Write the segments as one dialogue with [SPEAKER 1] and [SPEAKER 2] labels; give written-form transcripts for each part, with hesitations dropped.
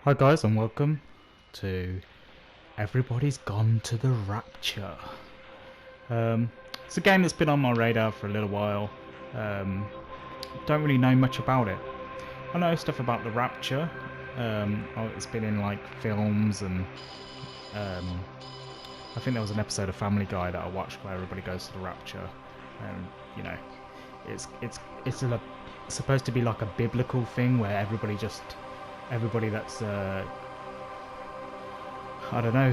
[SPEAKER 1] Hi guys and welcome to Everybody's Gone to the Rapture. It's a game that's been on my radar for a little while. Don't really know much about it. I know stuff about the Rapture. It's been in like films and I think there was an episode of Family Guy that I watched where everybody goes to the Rapture, and you know, it's supposed to be like a biblical thing where everybody that's I don't know,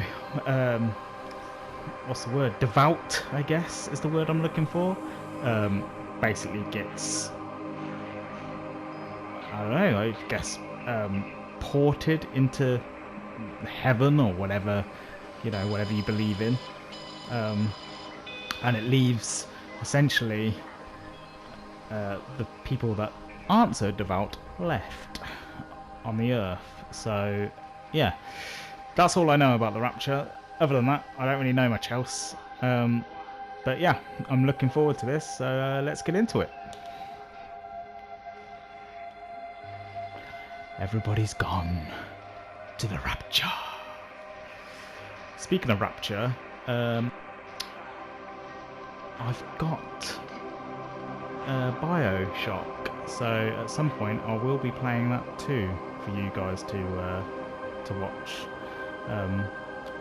[SPEAKER 1] what's the word? Devout, I guess, is the word I'm looking for. Basically gets, I don't know, I guess, ported into heaven or whatever, whatever you believe in. And it leaves, essentially, the people that aren't so devout left on the earth. So, yeah. That's all I know about the Rapture. Other than that, I don't really know much else. But yeah, I'm looking forward to this, so let's get into it. Everybody's gone to the Rapture. Speaking of Rapture, I've got BioShock, so at some point I will be playing that too for you guys to watch.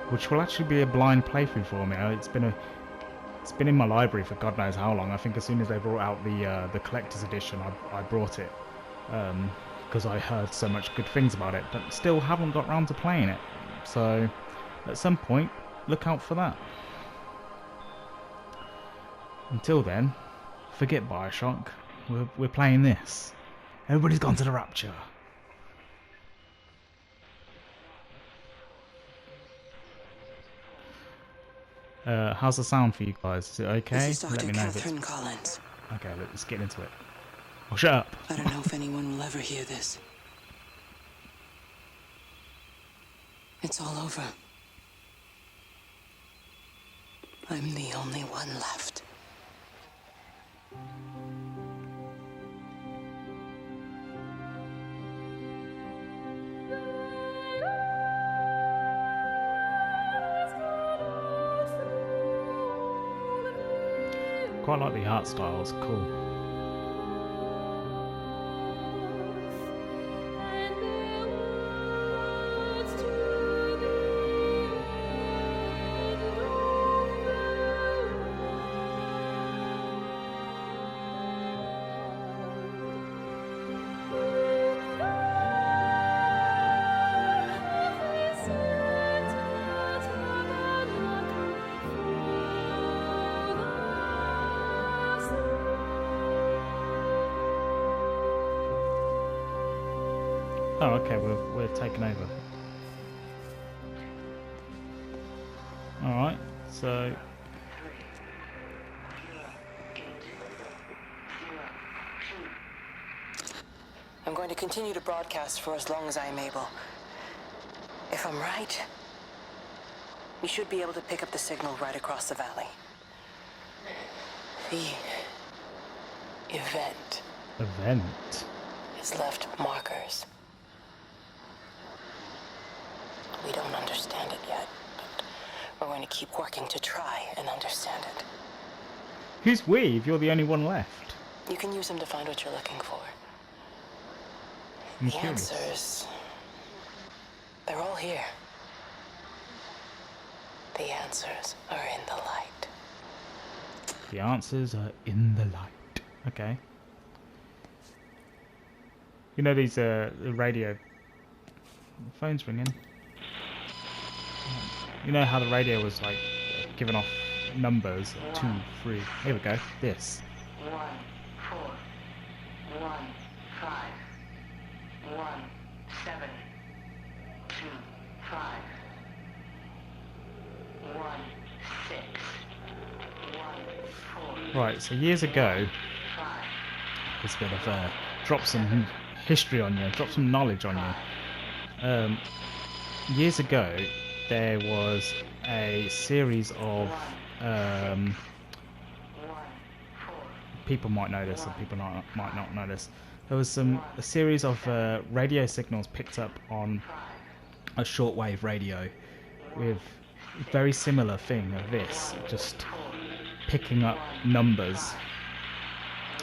[SPEAKER 1] Which will actually be a blind playthrough for me. It's been in my library for God knows how long. I think as soon as they brought out the collector's edition, I brought it because I heard so much good things about it, but still haven't got round to playing it. So at some point, look out for that. Until then, forget BioShock. We're playing this. Everybody's gone to the Rapture. How's the sound for you guys? Is it okay?
[SPEAKER 2] This is Dr.
[SPEAKER 1] Let me know.
[SPEAKER 2] Catherine Collins.
[SPEAKER 1] Okay, let's get into it. Oh, shut up.
[SPEAKER 2] I don't know if anyone will ever hear this. It's all over. I'm the only one left.
[SPEAKER 1] Quite like the art style, it's cool. Oh, okay, we're taking over. Alright, so...
[SPEAKER 2] I'm going to continue to broadcast for as long as I am able. If I'm right, we should be able to pick up the signal right across the valley. The event has left markers. We don't understand it yet, but we're going to keep working to try and understand it.
[SPEAKER 1] Who's we if you're the only one left?
[SPEAKER 2] You can use them to find what you're looking for.
[SPEAKER 1] I'm
[SPEAKER 2] The
[SPEAKER 1] curious.
[SPEAKER 2] answers, they're all here. The answers are in the light.
[SPEAKER 1] The answers are in the light. Okay. You know these the radio phone's ringing. You know how the radio was like giving off numbers 2, 3. Here we go. This.
[SPEAKER 3] 1, 4, 1, 5, 1, 7, 2, 5, 1, 6, 1, 4.
[SPEAKER 1] Right. So years ago,
[SPEAKER 3] 5.
[SPEAKER 1] this bit of drop some history on you, drop some knowledge on you. Years ago, there was a series of people might know this, and people might not know this. There was a series of radio signals picked up on a shortwave radio with a very similar thing of this, just picking up numbers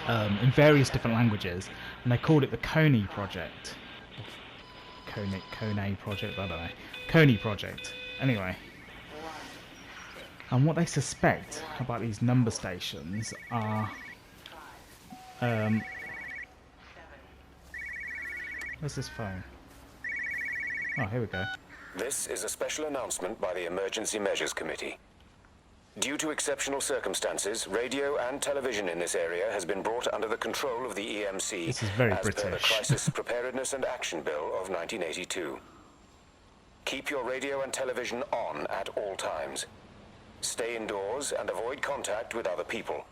[SPEAKER 1] in various different languages, and they called it the Coney Project. Coney Project, I don't know. Coney Project. Anyway. And what they suspect about these number stations are... where's this phone? Oh, here we go.
[SPEAKER 4] This is a special announcement by the Emergency Measures Committee. Due to exceptional circumstances, radio and television in this area has been brought under the control of the EMC
[SPEAKER 1] This is very
[SPEAKER 4] as per the
[SPEAKER 1] British.
[SPEAKER 4] Crisis Preparedness and Action Bill of 1982. Keep your radio and television on at all times. Stay indoors and avoid contact with other people.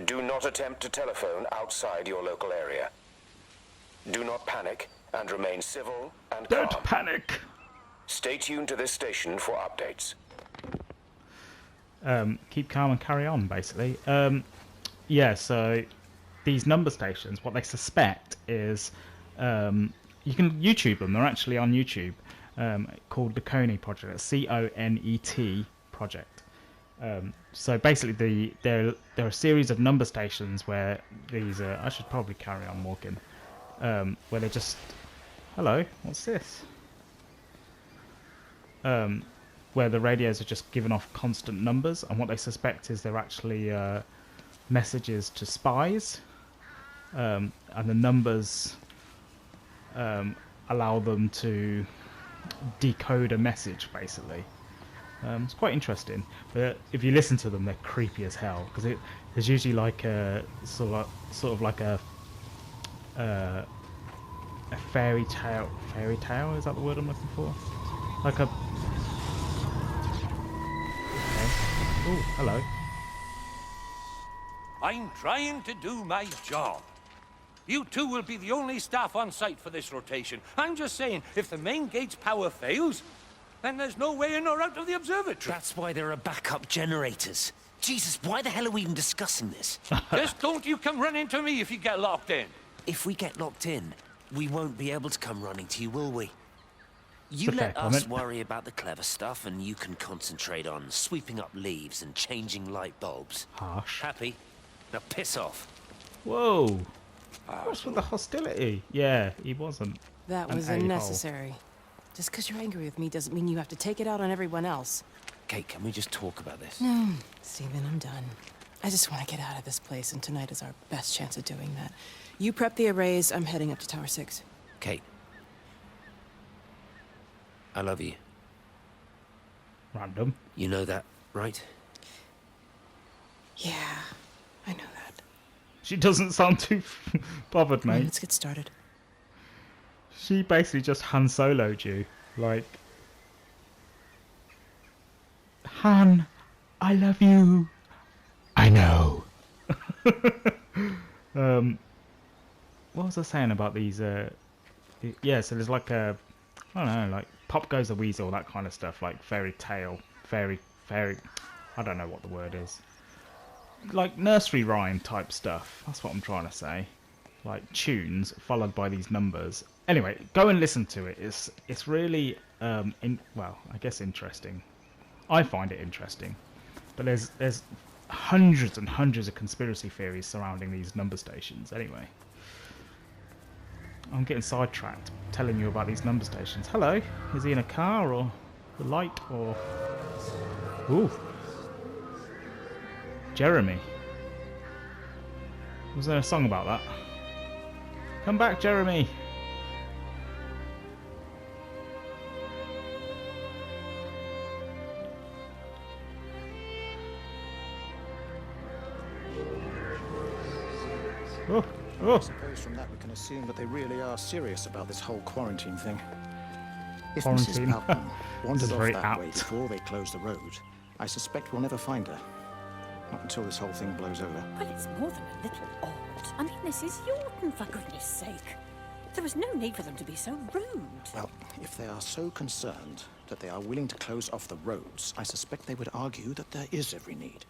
[SPEAKER 4] Do not attempt to telephone outside your local area. Do not panic and remain civil and calm.
[SPEAKER 1] Don't panic!
[SPEAKER 4] Stay tuned to this station for updates.
[SPEAKER 1] Keep calm and carry on, basically. Yeah, so these number stations, what they suspect is... you can YouTube them, they're actually on YouTube, called the Coney Project, it's C-O-N-E-T Project. So basically there are a series of number stations where these... I should probably carry on walking. Where they're just... Hello, what's this? Where the radios are just giving off constant numbers, and what they suspect is they're actually messages to spies, and the numbers allow them to decode a message, basically. It's quite interesting, but if you listen to them, they're creepy as hell, because there's usually like a sort of like a fairy tale. Fairy tale, is that the word I'm looking for? Like a... Oh, hello.
[SPEAKER 5] I'm trying to do my job. You two will be the only staff on site for this rotation. I'm just saying, if the main gate's power fails, then there's no way in or out of the observatory.
[SPEAKER 6] That's why there are backup generators. Jesus, why the hell are we even discussing this?
[SPEAKER 5] Just don't you come running to me if you get locked in.
[SPEAKER 6] If we get locked in, we won't be able to come running to you, will we? You
[SPEAKER 1] It's a fair
[SPEAKER 6] let us
[SPEAKER 1] comment.
[SPEAKER 6] worry about the clever stuff, and you can concentrate on sweeping up leaves and changing light bulbs.
[SPEAKER 1] Harsh.
[SPEAKER 6] Happy? Now piss off.
[SPEAKER 1] Whoa! What's with the hostility? Yeah, he wasn't.
[SPEAKER 7] That
[SPEAKER 1] an
[SPEAKER 7] was
[SPEAKER 1] a-hole.
[SPEAKER 7] unnecessary. Just because you're angry with me doesn't mean you have to take it out on everyone else.
[SPEAKER 6] Kate, can we just talk about this?
[SPEAKER 7] No, Steven, I'm done. I just want to get out of this place, and tonight is our best chance of doing that. You prep the arrays, I'm heading up to Tower 6.
[SPEAKER 6] Kate. I love you.
[SPEAKER 1] Random.
[SPEAKER 6] You know that, right?
[SPEAKER 7] Yeah, I know that.
[SPEAKER 1] She doesn't sound too bothered,
[SPEAKER 7] Come on,
[SPEAKER 1] mate.
[SPEAKER 7] let's get started.
[SPEAKER 1] She basically just Han Solo'd you. Like... Han, I love you. I know. What was I saying about these? Yeah, so there's like a, I don't know, like Pop Goes the Weasel, that kind of stuff, like fairy tale, fairy. I don't know what the word is. Like nursery rhyme type stuff. That's what I'm trying to say. Like tunes followed by these numbers. Anyway, go and listen to it. It's really well, I guess interesting. I find it interesting, but there's hundreds and hundreds of conspiracy theories surrounding these number stations. Anyway, I'm getting sidetracked telling you about these number stations. Hello, is he in a car or the light or? Ooh, Jeremy. Was there a song about that? Come back, Jeremy. Oh,
[SPEAKER 8] I suppose from that we can assume that they really are serious about this whole quarantine thing. If
[SPEAKER 1] Quarantine.
[SPEAKER 8] Mrs. Pelton
[SPEAKER 1] This
[SPEAKER 8] wandered
[SPEAKER 1] is
[SPEAKER 8] off
[SPEAKER 1] very
[SPEAKER 8] that way
[SPEAKER 1] apt.
[SPEAKER 8] before they close the road, I suspect we'll never find her. Not until this whole thing blows over.
[SPEAKER 9] Well, it's more than a little odd. I mean, this is Yorton, for goodness sake. There was no need for them to be so rude.
[SPEAKER 8] Well, if they are so concerned that they are willing to close off the roads, I suspect they would argue that there is every need.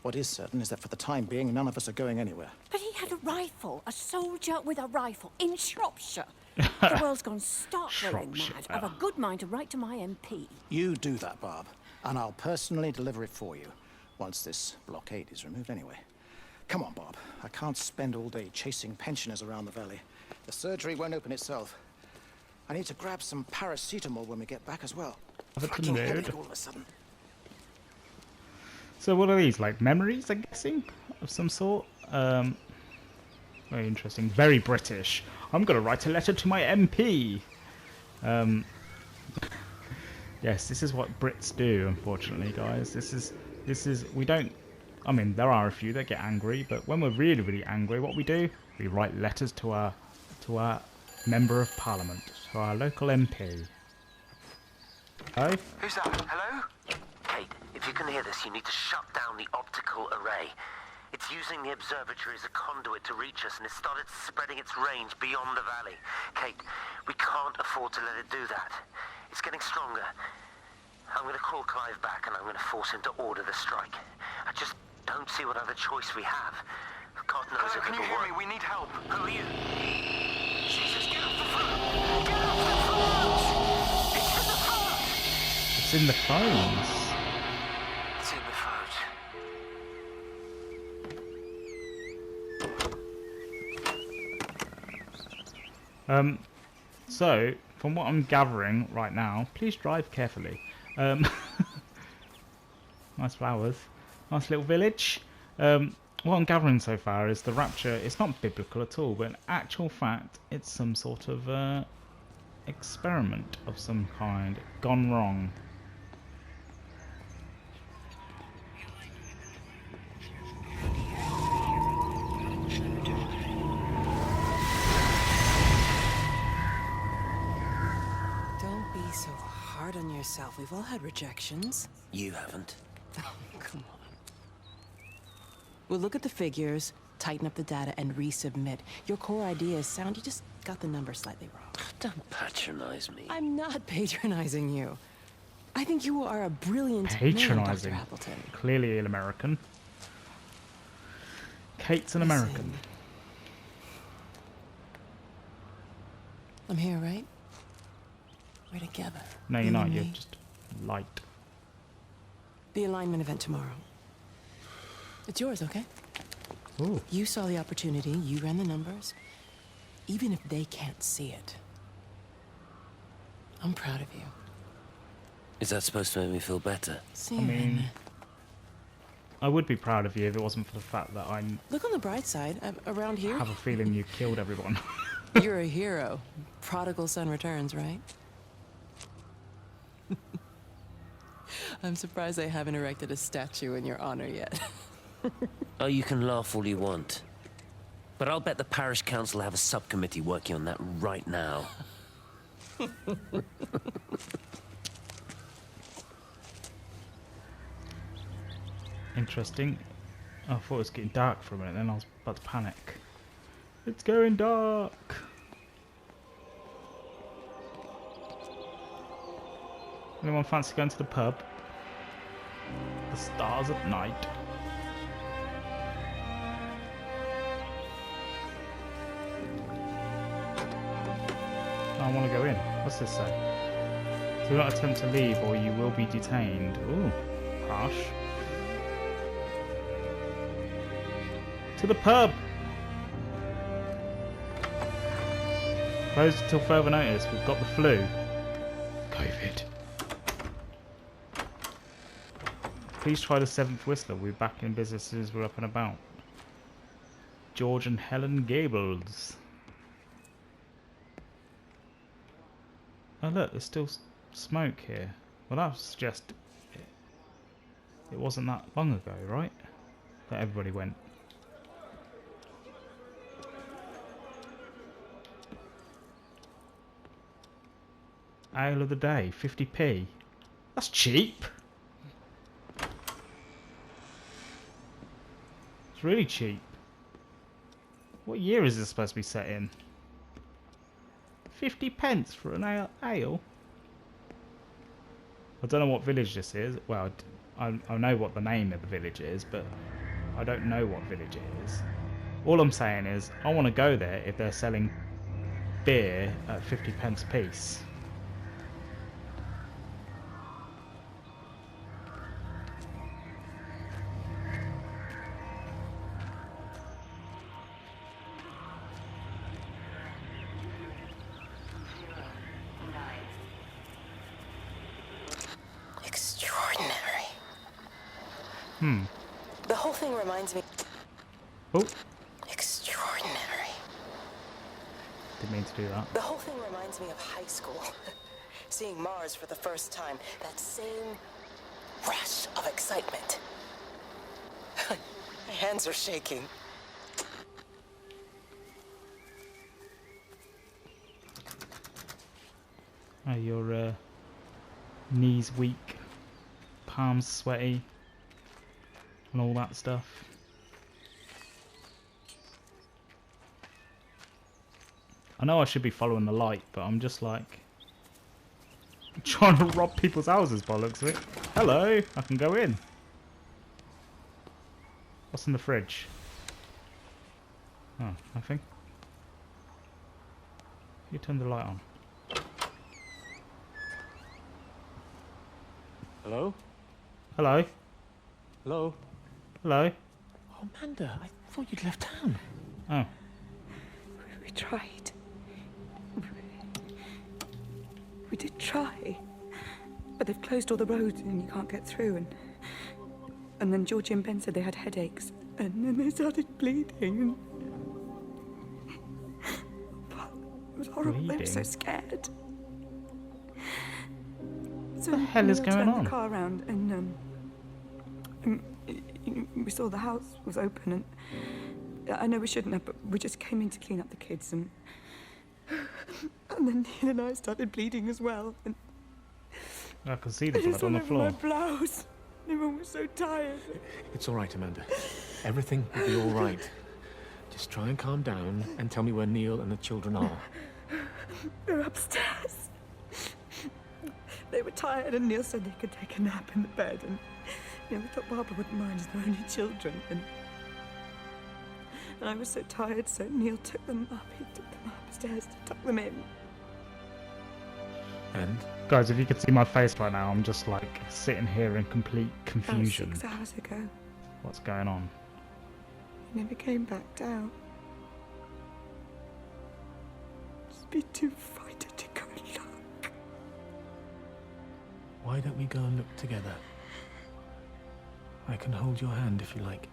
[SPEAKER 8] What is certain is that for the time being, none of us are going anywhere.
[SPEAKER 9] But he had a rifle, a soldier with a rifle, in Shropshire. The world's gone stark raving
[SPEAKER 1] Shropshire.
[SPEAKER 9] mad. I've a good mind to write to my MP.
[SPEAKER 8] You do that, Barb, and I'll personally deliver it for you, once this blockade is removed anyway. Come on, Bob. I can't spend all day chasing pensioners around the valley. The surgery won't open itself. I need to grab some paracetamol when we get back as well. Fucking headache all of a sudden.
[SPEAKER 1] So what are these, like memories, I'm guessing, of some sort? Very interesting. Very British. I'm going to write a letter to my MP. Yes, this is what Brits do, unfortunately, guys. This is, we don't, I mean, there are a few that get angry, but when we're really, really angry, what we do, we write letters to our Member of Parliament, to our local MP. Hello?
[SPEAKER 6] Who's that? Hello? Kate, if you can hear this, you need to shut down the optical array. It's using the observatory as a conduit to reach us, and it's started spreading its range beyond the valley. Kate, we can't afford to let it do that. It's getting stronger. I'm going to call Clive back, and I'm going to force him to order the strike. I just don't see what other choice we have. God knows if
[SPEAKER 10] Can you
[SPEAKER 6] it'll
[SPEAKER 10] hear
[SPEAKER 6] work.
[SPEAKER 10] me? We need help.
[SPEAKER 6] Who are you? Jesus, get off the phone! Get off the phone!
[SPEAKER 1] It's in the phones.
[SPEAKER 6] It's in the phone.
[SPEAKER 1] So, from what I'm gathering right now, please drive carefully. Nice flowers. Nice little village. What I'm gathering so far is the Rapture, it's not biblical at all, but in actual fact, it's some sort of experiment of some kind gone wrong.
[SPEAKER 7] Don't be so hard on yourself. We've all had rejections.
[SPEAKER 6] You haven't.
[SPEAKER 7] Oh, come on. We'll look at the figures, tighten up the data, and resubmit. Your core idea is sound. You just got the numbers slightly wrong.
[SPEAKER 6] Don't patronize me.
[SPEAKER 7] I'm not patronizing you. I think you are a brilliant man,
[SPEAKER 1] Patronizing.
[SPEAKER 7] Dr. Appleton.
[SPEAKER 1] Clearly an American. Kate's an American.
[SPEAKER 7] I'm here, right? We're together.
[SPEAKER 1] No, you're
[SPEAKER 7] You
[SPEAKER 1] not.
[SPEAKER 7] and
[SPEAKER 1] You're
[SPEAKER 7] me.
[SPEAKER 1] just light.
[SPEAKER 7] The alignment event tomorrow. It's yours, okay?
[SPEAKER 1] Ooh.
[SPEAKER 7] You saw the opportunity, you ran the numbers. Even if they can't see it, I'm proud of you.
[SPEAKER 6] Is that supposed to make me feel better?
[SPEAKER 7] Sam,
[SPEAKER 1] I mean, I would be proud of you if it wasn't for the fact that I
[SPEAKER 7] look on the bright side. Around here,
[SPEAKER 1] have a feeling you killed everyone.
[SPEAKER 7] you're a hero. Prodigal son returns, right? I'm surprised they haven't erected a statue in your honor yet.
[SPEAKER 6] Oh, you can laugh all you want. But I'll bet the parish council have a subcommittee working on that right now.
[SPEAKER 1] Interesting. I thought it was getting dark for a minute, then I was about to panic. It's going dark! Anyone fancy going to the pub? The stars at night. I want to go in. What's this say? Do not attempt to leave or you will be detained. Ooh, harsh. To the pub! Closed until further notice. We've got the flu. COVID. Please try the 7th Whistler. We're back in business as soon as we're up and about. George and Helen Gables. Oh look, there's still smoke here. Well, that would suggest it wasn't that long ago, right? That everybody went. Ale of the day, 50p. That's cheap. It's really cheap. What year is this supposed to be set in? 50 pence for an ale? I don't know what village this is. Well, I know what the name of the village is, but I don't know what village it is. All I'm saying is, I want to go there if they're selling beer at 50p a piece.
[SPEAKER 2] Extraordinary. The whole thing reminds me...
[SPEAKER 1] Oh,
[SPEAKER 2] Extraordinary.
[SPEAKER 1] didn't mean to do that.
[SPEAKER 2] The whole thing reminds me of high school. Seeing Mars for the first time. That same rush of excitement. My hands are shaking.
[SPEAKER 1] Oh, your knees weak, palms sweaty, and all that stuff. I know I should be following the light, but I'm just like trying to rob people's houses by the looks of it. Hello, I can go in. What's in the fridge? Oh, nothing. You turned the light on.
[SPEAKER 10] Hello?
[SPEAKER 1] Hello?
[SPEAKER 10] Hello?
[SPEAKER 1] Hello?
[SPEAKER 10] Oh, Amanda, I thought you'd left town.
[SPEAKER 1] Oh.
[SPEAKER 11] We tried. We did try. But they've closed all the roads and you can't get through. And then Georgie and Ben said they had headaches. And then they started bleeding. It was horrible. They were so scared. So
[SPEAKER 1] What the hell is going on?
[SPEAKER 11] The car around and we saw the house was open and I know we shouldn't have, but we just came in to clean up the kids and then Neil and I started bleeding as well. And
[SPEAKER 1] I can see the blood on the floor.
[SPEAKER 11] My blouse. Everyone was so tired.
[SPEAKER 10] It's all right, Amanda. Everything will be all right. Just try and calm down and tell me where Neil and the children are.
[SPEAKER 11] They're upstairs. They were tired and Neil said they could take a nap in the bed and we thought Barbara wouldn't mind as they're only children and I was so tired so Neil took them up. He took them upstairs to tuck them in.
[SPEAKER 10] And?
[SPEAKER 1] Guys, if you could see my face right now, I'm just like sitting here in complete confusion.
[SPEAKER 11] About 6 hours ago.
[SPEAKER 1] What's going on?
[SPEAKER 11] He never came back down. Just be too frightened to go and look.
[SPEAKER 10] Why don't we go and look together? I can hold your hand if you like.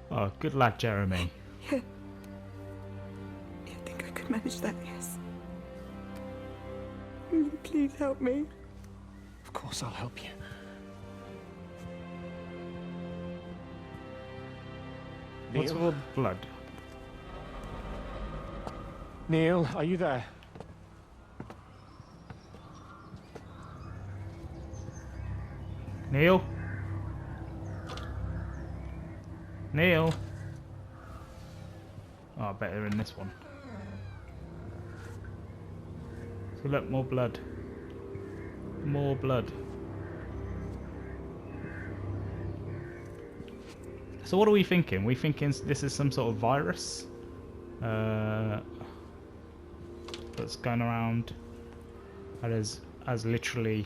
[SPEAKER 1] Oh, good lad, Jeremy.
[SPEAKER 11] Yeah. I think I could manage that, yes. Will you please help me?
[SPEAKER 10] Of course I'll help you.
[SPEAKER 1] What's
[SPEAKER 10] Neil?
[SPEAKER 1] all the blood?
[SPEAKER 10] Neil, are you there?
[SPEAKER 1] Neil? Neil? Oh, I bet they're in this one. So look, more blood. More blood. So what are we thinking? We thinking this is some sort of virus that's going around and has literally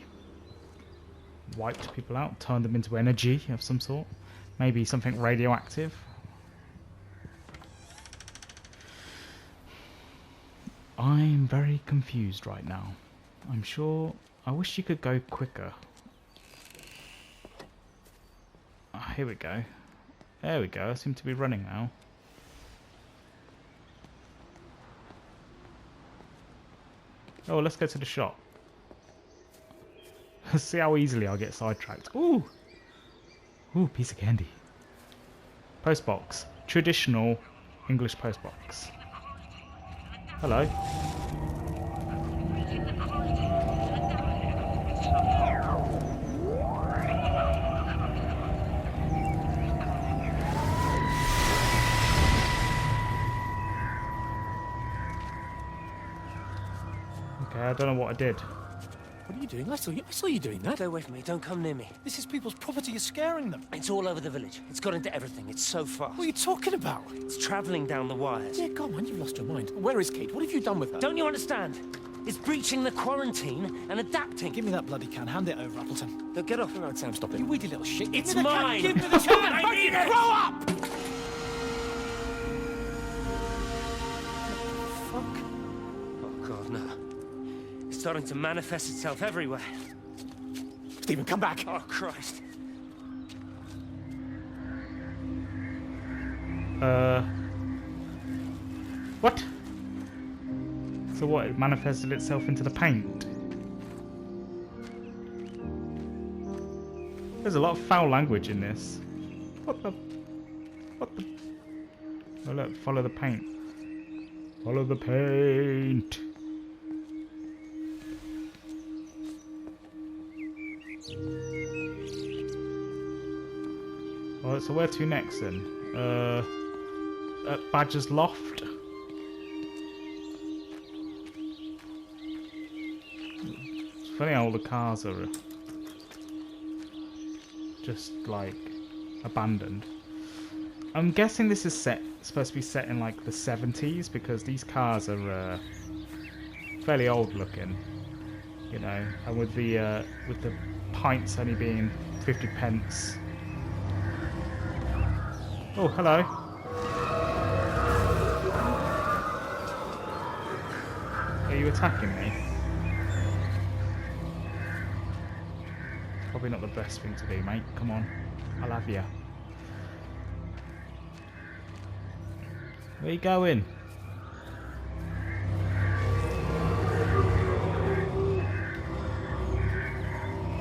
[SPEAKER 1] wiped people out, turned them into energy of some sort. Maybe something radioactive. I'm very confused right now. I'm sure... I wish you could go quicker. Oh, here we go. There we go. I seem to be running now. Oh, let's go to the shop. Let's see how easily I'll get sidetracked. Ooh! Ooh, piece of candy. Postbox. Traditional English postbox. Hello. Okay, I don't know what I did.
[SPEAKER 10] What are are you doing? I saw you doing that.
[SPEAKER 6] Stay away from me. Don't come near me.
[SPEAKER 8] This is people's property. You're scaring them.
[SPEAKER 6] It's all over the village. It's got into everything. It's so fast.
[SPEAKER 8] What are you talking about?
[SPEAKER 6] It's traveling down the wires.
[SPEAKER 10] Yeah, come on, you've lost your mind. Where is Kate? What have you done with her?
[SPEAKER 6] Don't you understand? It's breaching the quarantine and adapting.
[SPEAKER 8] Give me that bloody can. Hand it over, Appleton.
[SPEAKER 6] Now get off.
[SPEAKER 10] No, Sam, stop it.
[SPEAKER 8] You weedy little shit.
[SPEAKER 6] It's
[SPEAKER 8] Give me the can.
[SPEAKER 6] mine.
[SPEAKER 8] Give me the can.
[SPEAKER 6] I need it.
[SPEAKER 8] Grow up! Fuck.
[SPEAKER 6] Oh, God, no. It's starting to manifest itself everywhere.
[SPEAKER 10] Stephen, come back.
[SPEAKER 6] Oh, Christ.
[SPEAKER 1] What? So what, it manifested itself into the paint? There's a lot of foul language in this. What the... Oh look, follow the paint. Follow the paint! Alright, so where to next then? At Badger's Loft? It's funny how all the cars are just like abandoned. I'm guessing this is supposed to be set in like the 70s because these cars are fairly old looking, you know, and with the pints only being 50 pence. Oh, hello. Are you attacking me? Probably not the best thing to do, mate. Come on. I'll have you. Where you going?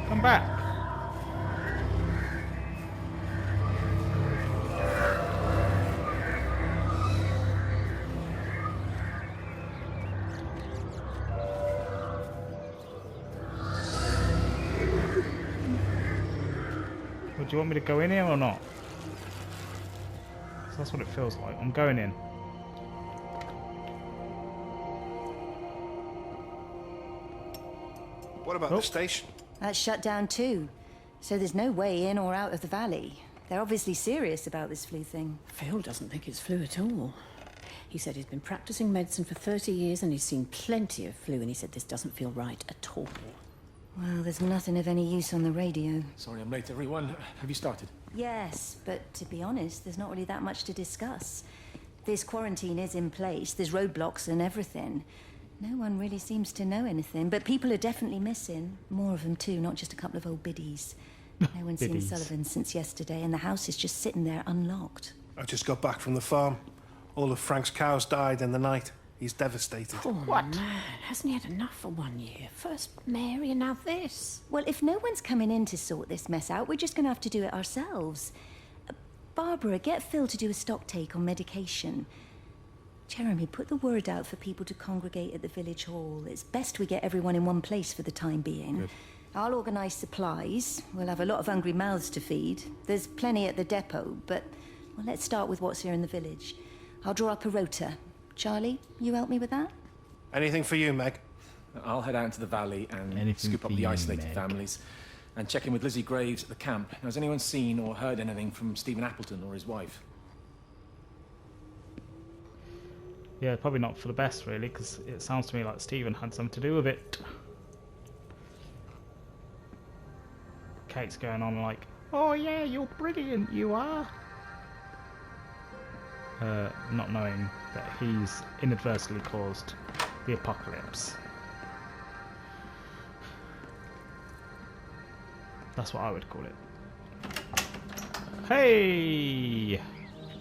[SPEAKER 1] Come back. Do you want me to go in here or not? So that's what it feels like. I'm going in.
[SPEAKER 12] What about the station?
[SPEAKER 9] That's shut down too. So there's no way in or out of the valley. They're obviously serious about this flu thing.
[SPEAKER 7] Phil doesn't think it's flu at all. He said he's been practicing medicine for 30 years and he's seen plenty of flu, and he said this doesn't feel right at all.
[SPEAKER 9] Well, there's nothing of any use on the radio.
[SPEAKER 10] Sorry I'm late, everyone. Have you started?
[SPEAKER 9] Yes, but to be honest, there's not really that much to discuss. This quarantine is in place, there's roadblocks and everything. No one really seems to know anything, but people are definitely missing. More of them too, not just a couple of old biddies. No one's seen Sullivan since yesterday, and the house is just sitting there unlocked.
[SPEAKER 12] I just got back from the farm. All of Frank's cows died in the night. He's devastated.
[SPEAKER 9] Oh,
[SPEAKER 7] What? Man, hasn't he had enough for 1 year? First Mary and now this.
[SPEAKER 9] Well, if no one's coming in to sort this mess out, we're just going to have to do it ourselves. Barbara, get Phil to do a stock take on medication. Jeremy, put the word out for people to congregate at the village hall. It's best we get everyone in one place for the time being.
[SPEAKER 10] Good.
[SPEAKER 9] I'll organise supplies. We'll have a lot of hungry mouths to feed. There's plenty at the depot, but well, let's start with what's here in the village. I'll draw up a rota. Charlie, you help me with that?
[SPEAKER 12] Anything for you, Meg?
[SPEAKER 10] I'll head out into the valley and
[SPEAKER 1] Anything
[SPEAKER 10] scoop up
[SPEAKER 1] for
[SPEAKER 10] the
[SPEAKER 1] you,
[SPEAKER 10] isolated
[SPEAKER 1] Meg.
[SPEAKER 10] families and check in with Lizzie Graves at the camp. Now, has anyone seen or heard anything from Stephen Appleton or his wife?
[SPEAKER 1] Yeah, probably not for the best, really, because it sounds to me like Stephen had something to do with it. Kate's going on like, oh yeah, you're brilliant, you are. Not knowing that he's inadvertently caused the apocalypse. That's what I would call it. Hey!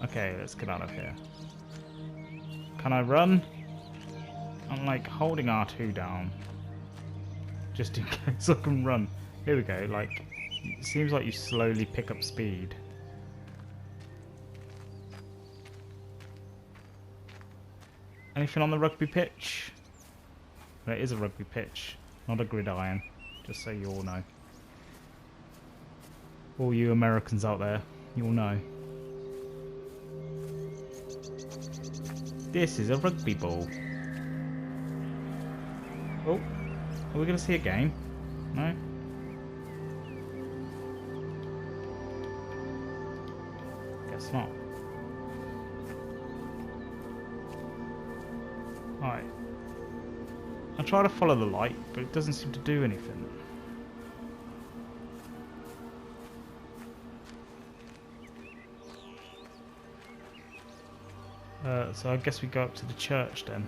[SPEAKER 1] Okay, let's get out of here. Can I run? I'm like holding R2 down. Just in case I can run. Here we go, like, it seems like you slowly pick up speed. Anything on the rugby pitch? There is a rugby pitch, not a gridiron, just so you all know. All you Americans out there, you'll know. This is a rugby ball. Oh, are we going to see a game? No? Guess not. Right. I try to follow the light, but it doesn't seem to do anything. So I guess we go up to the church then.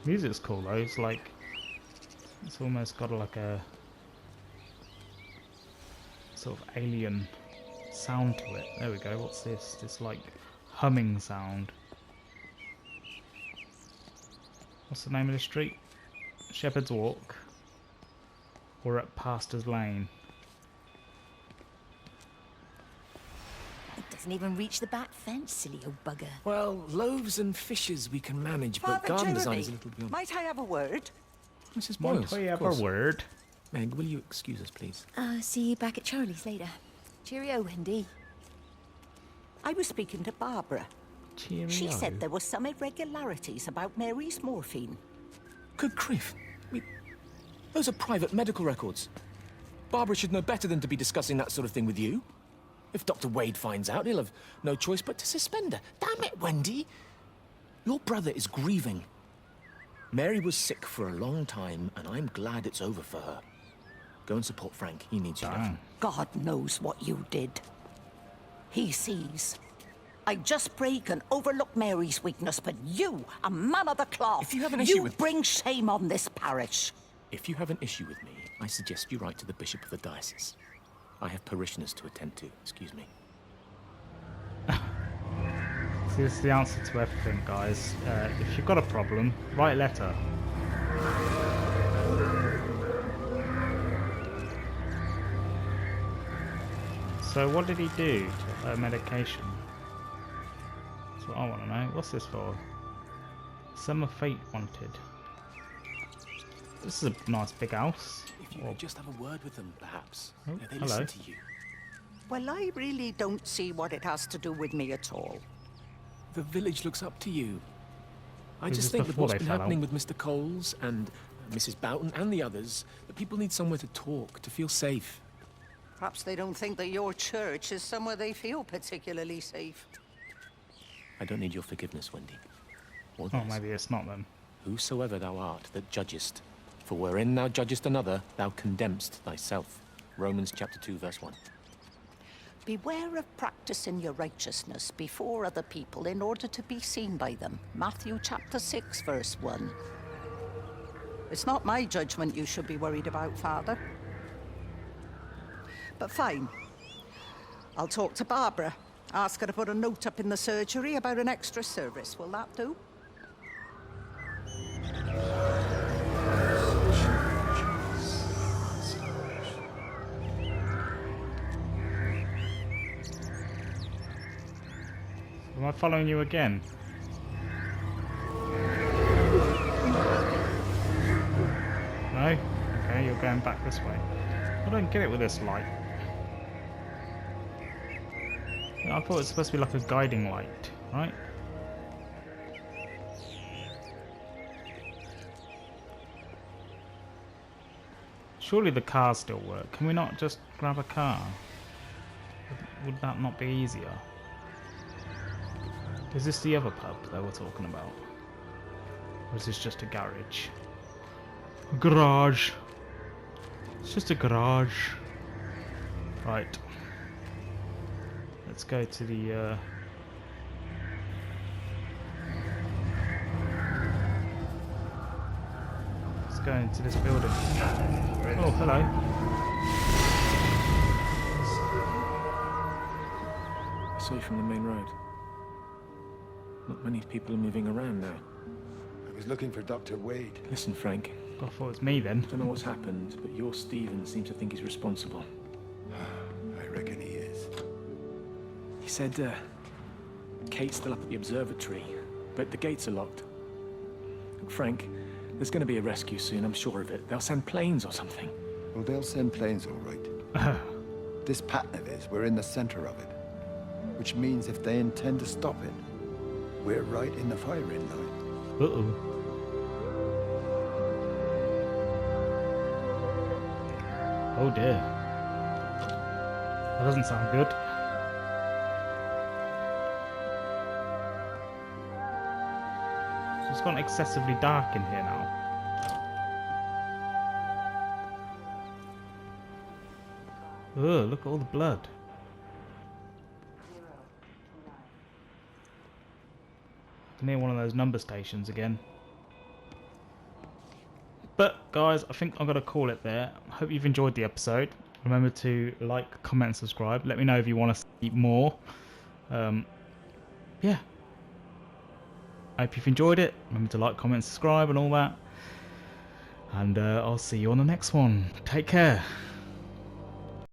[SPEAKER 1] Music's cool though. It's like it's almost got like a sort of alien sound to it. There we go. What's this? This like humming sound. What's the name of the street? Shepherd's Walk. We're at Pastor's Lane.
[SPEAKER 9] It doesn't even reach the back fence, silly old bugger.
[SPEAKER 10] Well, loaves and fishes we can manage, but
[SPEAKER 13] Father
[SPEAKER 10] garden
[SPEAKER 13] Jeremy,
[SPEAKER 10] design is a little beyond.
[SPEAKER 13] might I have a word?
[SPEAKER 10] Mrs. Boyles,
[SPEAKER 1] Might we
[SPEAKER 10] of
[SPEAKER 1] have a
[SPEAKER 10] course.
[SPEAKER 1] word?
[SPEAKER 10] Meg, will you excuse us, please?
[SPEAKER 9] See you back at Charlie's later. Cheerio, Wendy.
[SPEAKER 13] I was speaking to Barbara.
[SPEAKER 1] Cheerio.
[SPEAKER 13] She said there were some irregularities about Mary's morphine.
[SPEAKER 10] Good grief. Those are private medical records. Barbara should know better than to be discussing that sort of thing with you. If Dr. Wade finds out, he'll have no choice but to suspend her. Damn it, Wendy! Your brother is grieving. Mary was sick for a long time, and I'm glad it's over for her. Go and support Frank. He needs you.
[SPEAKER 13] God knows what you did. He sees. I just break and overlook Mary's weakness, but you, a man of the cloth,
[SPEAKER 10] If you have an issue
[SPEAKER 13] you
[SPEAKER 10] with-
[SPEAKER 13] bring shame on this parish.
[SPEAKER 10] If you have an issue with me, I suggest you write to the Bishop of the Diocese. I have parishioners to attend to. Excuse me.
[SPEAKER 1] See, this is the answer to everything, guys. If you've got a problem, write a letter. So what did he do to her medication? That's what I want to know. What's this for? Summer Fate Wanted. This is a nice big house.
[SPEAKER 10] If you could just have a word with them, perhaps.
[SPEAKER 1] Oh,
[SPEAKER 10] They
[SPEAKER 1] hello.
[SPEAKER 10] listen to you.
[SPEAKER 13] Well, I really don't see what it has to do with me at all.
[SPEAKER 10] The village looks up to you. I
[SPEAKER 1] Was
[SPEAKER 10] just
[SPEAKER 1] this
[SPEAKER 10] think with
[SPEAKER 1] before
[SPEAKER 10] what's
[SPEAKER 1] they
[SPEAKER 10] been
[SPEAKER 1] fell
[SPEAKER 10] happening
[SPEAKER 1] out?
[SPEAKER 10] with Mr. Coles and Mrs. Boughton and the others, that people need somewhere to talk, to feel safe.
[SPEAKER 13] Perhaps they don't think that your church is somewhere they feel particularly safe.
[SPEAKER 10] I don't need your forgiveness, Wendy. Or
[SPEAKER 1] Oh,
[SPEAKER 10] theirs.
[SPEAKER 1] maybe it's not them.
[SPEAKER 10] Whosoever thou art that judgest, for wherein thou judgest another, thou condemnest thyself. Romans chapter 2, verse 1.
[SPEAKER 13] Beware of practicing your righteousness before other people in order to be seen by them. Matthew chapter 6, verse 1. It's not my judgment you should be worried about, Father. But fine. I'll talk to Barbara. Ask her to put a note up in the surgery about an extra service. Will that do?
[SPEAKER 1] Am I following you again? No? Okay, you're going back this way. I don't get it with this light. I thought it was supposed to be like a guiding light, right? Surely the cars still work. Can we not just grab a car? Would that not be easier? Is this the other pub that we're talking about? Or is this just a garage? A garage. It's just a garage. Right. Let's go to the let's go into this building. Oh, hello.
[SPEAKER 10] I saw you from the main road. Not many people are moving around now.
[SPEAKER 14] I was looking for Dr. Wade.
[SPEAKER 10] Listen, Frank.
[SPEAKER 1] I thought it was me then.
[SPEAKER 10] Don't know what's happened, but your Stephen seems to think he's responsible.
[SPEAKER 14] I reckon he is.
[SPEAKER 10] He said, Kate's still up at the observatory, but the gates are locked. Look, Frank, there's going to be a rescue soon, I'm sure of it. They'll send planes or something.
[SPEAKER 14] Well, they'll send planes, all right. This pattern of his, we're in the center of it. Which means if they intend to stop it, We're right in the firing line.
[SPEAKER 1] Uh-oh. Oh dear. That doesn't sound good. It's gone excessively dark in here now. Ugh, look at all the blood. Near one of those number stations again. But guys, I think I'm going to call it there. I hope you've enjoyed the episode. Remember to like, comment and subscribe. Let me know if you want to see more. Yeah. I hope you've enjoyed it. Remember to like, comment, subscribe and all that. And I'll see you on the next one. Take care.